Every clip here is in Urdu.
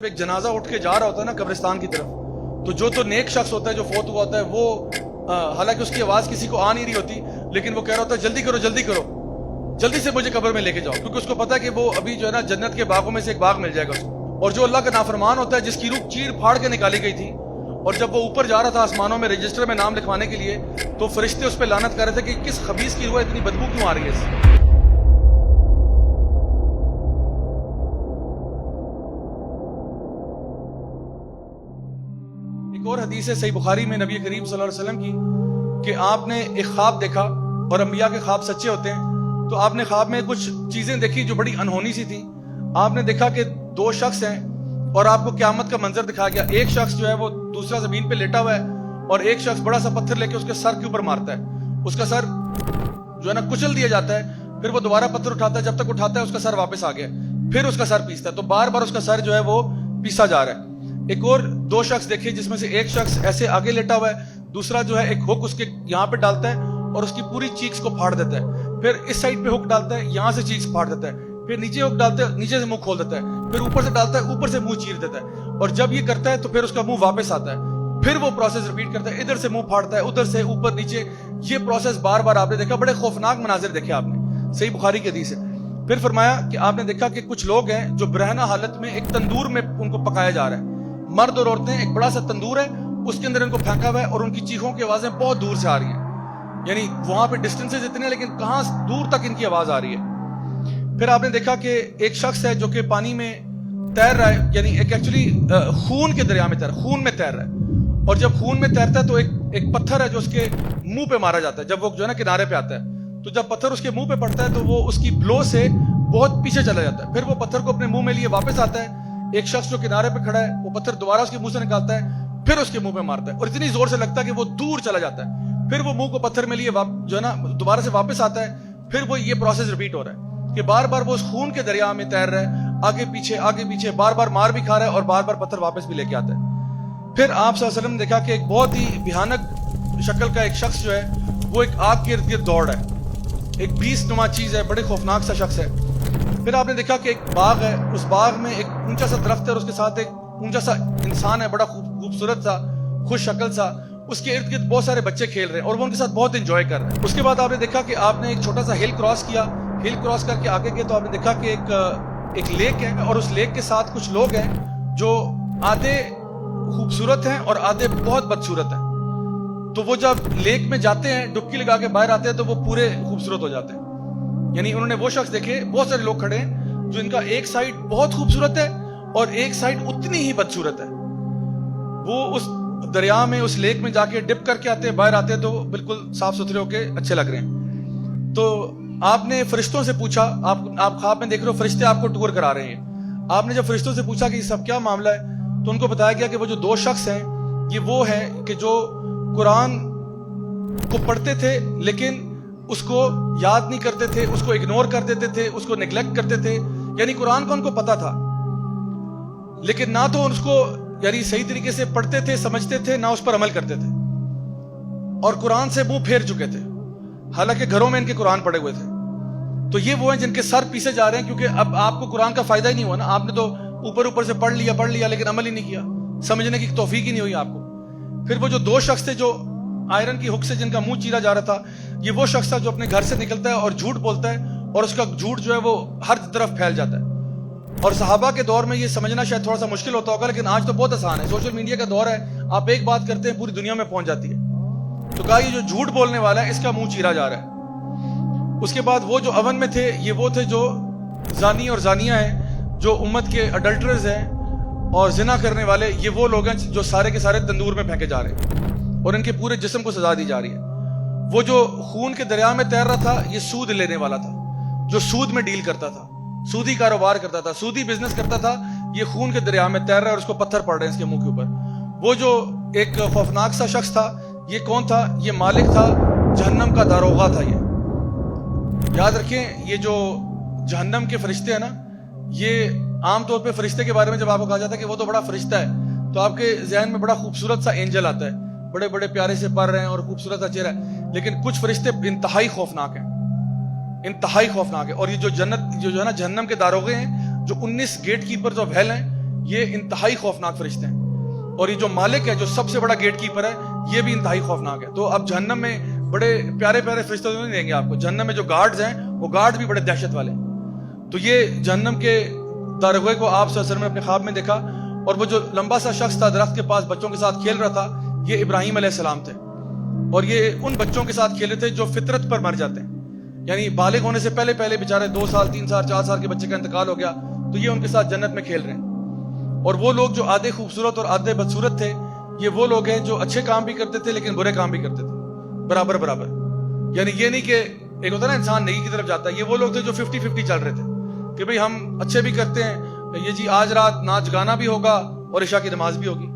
ایک جنازہ اٹھ کے جا رہا ہوتا ہے نا قبرستان کی طرف، تو جو تو نیک شخص ہوتا ہے جو فوت ہوا ہوتا ہے وہ حالانکہ اس کی آواز کسی کو آ نہیں رہی ہوتی، لیکن وہ کہہ رہا ہوتا ہے جلدی کرو جلدی کرو، جلدی سے مجھے قبر میں لے کے جاؤ، کیونکہ اس کو پتا ہے کہ وہ ابھی جو ہے نا جنت کے باغوں میں سے ایک باغ مل جائے گا اس کو۔ اور جو اللہ کا نافرمان ہوتا ہے جس کی روح چیر پھاڑ کے نکالی گئی تھی، اور جب وہ اوپر جا رہا تھا آسمانوں میں رجسٹر میں نام لکھوانے کے لیے، تو فرشتے اس پہ لعنت کر رہے تھے کہ کس خبیث کی روح اتنی بدبو کیوں آ رہی ہے اس سے۔ ایک اور حدیث ہے صحیح بخاری میں نبی کریم صلی اللہ علیہ وسلم کی کہ آپ نے ایک خواب دیکھا، اور انبیاء کے خواب سچے ہوتے ہیں، تو آپ نے خواب میں کچھ چیزیں دیکھی جو بڑی انہونی سی تھیں۔ آپ نے دیکھا کہ دو شخص ہیں اور آپ کو قیامت کا منظر دکھایا گیا۔ ایک شخص جو ہے وہ دوسرا زمین پہ لیٹا ہوا ہے، اور ایک شخص بڑا سا پتھر لے کے اس کے سر کے اوپر مارتا ہے، اس کا سر جو ہے نا کچل دیا جاتا ہے، پھر وہ دوبارہ پتھر اٹھاتا ہے، جب تک اٹھاتا ہے اس کا سر واپس آ گیا، پھر اس کا سر پیستا ہے، تو بار بار اس کا سر جو ہے وہ پیسا جا رہا ہے۔ ایک اور دو شخص دیکھے جس میں سے ایک شخص ایسے آگے لیٹا ہوا ہے، دوسرا جو ہے ایک ہک اس کے یہاں پہ ڈالتا ہے اور اس کی پوری چیکس کو پھاڑ دیتا ہے، پھر اس سائڈ پہ ہک ڈالتا ہے، یہاں سے چیکس پھاڑ دیتا ہے، پھر نیچے ہک ڈالتا ہے، نیچے سے منہ کھول دیتا ہے، پھر اوپر سے ڈالتا ہے، اوپر سے منہ چیر دیتا ہے، اور جب یہ کرتا ہے تو پھر اس کا منہ واپس آتا ہے، پھر وہ پروسیس ریپیٹ کرتا ہے، ادھر سے منہ پھاڑتا ہے، ادھر سے اوپر نیچے، یہ پروسیس بار بار آپ نے دیکھا۔ بڑے خوفناک مناظر دیکھے آپ نے، صحیح بخاری کی حدیث ہے۔ پھر فرمایا کہ آپ نے دیکھا کہ کچھ لوگ ہیں جو برہنہ حالت میں ایک تندور میں ان کو پکایا جا رہا ہے، مرد اور عورتیں، ایک بڑا سا تندور ہے، اس کے اندر ان کو پھینکا ہوا ہے، اور ان کی چیخوں کی آوازیں بہت دور سے آ رہی ہیں، یعنی وہاں پہ ڈسٹینسز اتنے ہیں لیکن کہاں دور تک ان کی آواز آ رہی ہے۔ پھر آپ نے دیکھا کہ ایک شخص ہے جو کہ پانی میں تیر رہا ہے، یعنی ایک ایکچولی خون کے دریا میں خون میں تیر رہا ہے، اور جب خون میں تیرتا ہے تو ایک پتھر ہے جو اس کے منہ پہ مارا جاتا ہے، جب وہ جو ہے نا کنارے پہ آتا ہے، تو جب پتھر اس کے منہ پہ پڑتا ہے تو وہ اس کی بلو سے بہت پیچھے چلا جاتا ہے، پھر وہ پتھر کو اپنے منہ میں لیے واپس آتا ہے، ایک شخص جو کنارے پہ کھڑا ہے وہ پتھر دوبارہ اس کے منہ سے نکالتا ہے، پھر اس کے منہ پہ مارتا ہے، اور اتنی زور سے لگتا ہے کہ وہ دور چلا جاتا ہے، پھر وہ منہ کو پتھر میں لیے جو ہے نا دوبارہ سے واپس آتا ہے، پھر وہ یہ پروسیس ریپیٹ ہو رہا ہے کہ بار بار وہ اس خون کے دریا میں تیر رہا ہے، آگے پیچھے بار بار مار بھی کھا رہا ہے اور بار بار پتھر واپس بھی لے کے آتا ہے۔ پھر آپ صلی اللہ علیہ وسلم نے دیکھا کہ ایک بہت ہی بھیانک شکل کا ایک شخص جو ہے وہ ایک آگ کے ارد گرد دوڑ رہا ہے، ایک بیس نما چیز ہے، بڑے خوفناک سا شخص ہے۔ پھر آپ نے دیکھا کہ ایک باغ ہے، اس باغ میں ایک اونچا سا درخت ہے اور اس کے ساتھ ایک اونچا سا انسان ہے، بڑا خوبصورت سا، خوش شکل سا، اس کے ارد گرد بہت سارے بچے کھیل رہے ہیں اور وہ ان کے ساتھ بہت انجوائے کر رہے ہیں۔ اس کے بعد آپ نے دیکھا کہ آپ نے ایک چھوٹا سا ہل کراس کیا، ہل کراس کر کے آگے گئے تو آپ نے دیکھا کہ ایک لیک ہے، اور اس لیک کے ساتھ کچھ لوگ ہیں جو آدھے خوبصورت ہیں اور آدھے بہت بدصورت ہیں، تو وہ جب لیک میں جاتے ہیں ڈبکی لگا کے باہر آتے ہیں تو وہ پورے خوبصورت ہو جاتے ہیں، یعنی انہوں نے وہ شخص دیکھے، بہت سارے لوگ کھڑے ہیں جو ان کا ایک سائڈ بہت خوبصورت ہے اور ایک سائڈ اتنی ہی بدصورت ہے، وہ اس دریا میں اس لیک میں جا کے ڈپ کر کے آتے ہیں، باہر آتے ہیں تو بالکل صاف ستھرے ہو کے اچھے لگ رہے ہیں۔ تو آپ نے فرشتوں سے پوچھا، آپ خواب میں دیکھ رہے ہو فرشتے آپ کو ٹور کرا رہے ہیں، آپ نے جب فرشتوں سے پوچھا کہ یہ سب کیا معاملہ ہے تو ان کو بتایا گیا کہ وہ جو دو شخص ہیں یہ وہ ہیں کہ جو قرآن کو پڑھتے تھے لیکن اس کو یاد نہیں کرتے تھے، اس کو اگنور کر دیتے تھے، اس کو نیگلیکٹ کرتے تھے، یعنی قرآن کو ان کو پتا تھا لیکن نہ تو اس کو یعنی صحیح طریقے سے پڑھتے تھے، سمجھتے تھے، نہ اس پر عمل کرتے تھے، اور قرآن سے منہ پھیر چکے تھے، حالانکہ گھروں میں ان کے قرآن پڑھے ہوئے تھے۔ تو یہ وہ ہیں جن کے سر پیسے جا رہے ہیں، کیونکہ اب آپ کو قرآن کا فائدہ ہی نہیں ہوا نا، آپ نے تو اوپر سے پڑھ لیا لیکن عمل ہی نہیں کیا، سمجھنے کی توفیق ہی نہیں ہوئی آپ کو۔ پھر وہ جو دو شخص تھے جو آئرن کی ہک سے جن کا منہ چیرا جا رہا تھا، یہ وہ شخص تھا جو اپنے گھر سے نکلتا ہے اور جھوٹ بولتا ہے، اور اس کا جھوٹ جو ہے وہ ہر طرف پھیل جاتا ہے، اور صحابہ کے دور میں یہ سمجھنا شاید تھوڑا سا مشکل ہوتا ہوگا، لیکن آج تو بہت آسان ہے، سوشل میڈیا کا دور ہے، آپ ایک بات کرتے ہیں پوری دنیا میں پہنچ جاتی ہے۔ تو کہا یہ جو جھوٹ بولنے والا ہے اس کا منہ چیرا جا رہا ہے۔ اس کے بعد وہ جو اون میں تھے یہ وہ تھے جو زانی اور زانیہ ہیں، جو امت کے اڈلٹرز ہیں اور زنا کرنے والے، یہ وہ لوگ ہیں جو سارے کے سارے تندور میں پھینکے جا رہے ہیں اور ان کے پورے جسم کو سزا دی جا رہی ہے۔ وہ جو خون کے دریا میں تیر رہا تھا یہ سود لینے والا تھا، جو سود میں ڈیل کرتا تھا، سودی کاروبار کرتا تھا، سودی بزنس کرتا تھا، یہ خون کے دریا میں تیر رہا ہے اور اس کو پتھر پڑ رہے ہیں اس کے منہ کے اوپر۔ وہ جو ایک خوفناک سا شخص تھا یہ کون تھا؟ یہ مالک تھا، جہنم کا داروغہ تھا۔ یہ یاد رکھیں، یہ جو جہنم کے فرشتے ہیں نا، یہ عام طور پہ فرشتے کے بارے میں جب آپ کو کہا جاتا ہے کہ وہ تو بڑا فرشتہ ہے تو آپ کے ذہن میں بڑا خوبصورت سا اینجل آتا ہے، بڑے بڑے پیارے سے پر رہے ہیں اور خوبصورت سا چہرہ ہے، لیکن کچھ فرشتے انتہائی خوفناک ہیں، انتہائی خوفناک ہے۔ اور یہ جو جنت جو ہے نا جہنم کے داروغے ہیں، جو 19 گیٹ کیپرز آف ہیل ہیں، یہ انتہائی خوفناک فرشتے ہیں، اور یہ جو مالک ہے، جو سب سے بڑا گیٹ کیپر ہے، یہ بھی انتہائی خوفناک ہے. تو اب جہنم میں بڑے پیارے پیارے فرشتے تو نہیں دیں گے آپ کو، جہنم میں جو گارڈز ہیں وہ گارڈ بھی بڑے دہشت والے ہیں. تو یہ جہنم کے داروغے کو آپ صلی اللہ علیہ وسلم نے اپنے خواب میں دیکھا، اور وہ جو لمبا سا شخص تھا درخت کے پاس بچوں کے ساتھ کھیل رہا تھا، یہ ابراہیم علیہ السلام تھے. اور یہ ان بچوں کے ساتھ کھیلے تھے جو فطرت پر مر جاتے ہیں، یعنی بالغ ہونے سے پہلے پہلے بیچارے 2 سال 3 سال 4 سال کے بچے کا انتقال ہو گیا، تو یہ ان کے ساتھ جنت میں کھیل رہے ہیں. اور وہ لوگ جو آدھے خوبصورت اور آدھے بدصورت تھے، یہ وہ لوگ ہیں جو اچھے کام بھی کرتے تھے لیکن برے کام بھی کرتے تھے برابر برابر. یعنی یہ نہیں کہ ایک ہوتا ہے نا انسان نیکی کی طرف جاتا ہے، یہ وہ لوگ تھے جو 50-50 چل رہے تھے کہ بھئی ہم اچھے بھی کرتے ہیں، یہ جی آج رات ناچ گانا بھی ہوگا اور عشاء کی نماز بھی ہوگی،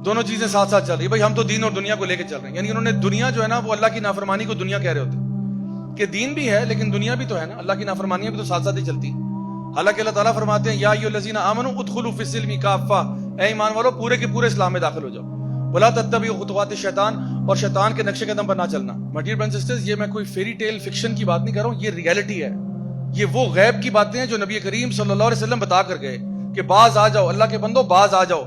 دونوں چیزیں ساتھ ساتھ چل رہی. بھئی ہم تو دین اور دنیا کو لے کے چل رہے ہیں. یعنی انہوں نے دنیا جو ہے نا وہ اللہ کی نافرمانی کو دنیا کہہ رہے ہوتے کہ دین بھی ہے لیکن دنیا بھی تو ہے نا، اللہ کی نافرمانیاں بھی تو ساتھ ساتھ ہی چلتی ہیں. حالانکہ اللہ تعالیٰ فرماتے ہیں یا ایھا الذین آمنوا ادخلوا فی السلم کافہ، اے ایمان والو پورے کے پورے اسلام میں داخل ہو جاؤ. ولا تتبعوا خطوات الشیطان، اور شیطان کے نقش قدم پر نہ چلنا. مائی ڈیئر سسٹرز، یہ میں کوئی فیری ٹیل فکشن کی بات نہیں کر رہا ہوں، یہ ریئلٹی ہے. یہ وہ غیب کی باتیں ہیں جو نبی کریم صلی اللہ علیہ وسلم بتا کر گئے کہ باز آ جاؤ، اللہ کے بندو باز آ جاؤ،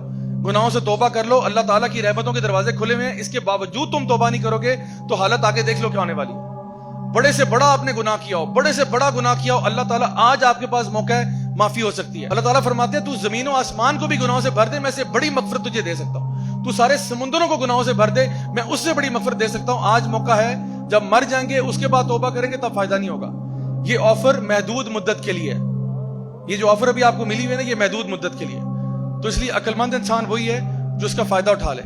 گناہوں سے توبہ کر لو، اللہ تعالیٰ کی رحمتوں کے دروازے کھلے ہوئے ہیں. اس کے باوجود تم توبہ نہیں کرو گے تو حالت آگے دیکھ لو کیا ہونے والی ہے. بڑے سے بڑا آپ نے گناہ کیا ہو، بڑے سے بڑا گناہ کیا ہو، اللہ تعالیٰ آج آپ کے پاس موقع ہے، معافی ہو سکتی ہے. اللہ تعالیٰ فرماتے ہیں تو زمین و آسمان کو بھی گناہوں سے بھر دے، میں سے بڑی مغفرت تجھے دے سکتا ہوں. تو سارے سمندروں کو گناہوں سے بھر دے، میں اس سے بڑی مغفرت دے سکتا ہوں. آج موقع ہے، جب مر جائیں گے اس کے بعد توبہ کریں گے تب فائدہ نہیں ہوگا. یہ آفر محدود مدت کے لیے ہے. یہ جو آفر ابھی آپ کو ملی ہوئی ہے نا، یہ محدود مدت کے لیے. تو اس لیے عقل مند انسان وہی ہے جو اس کا فائدہ اٹھا لے.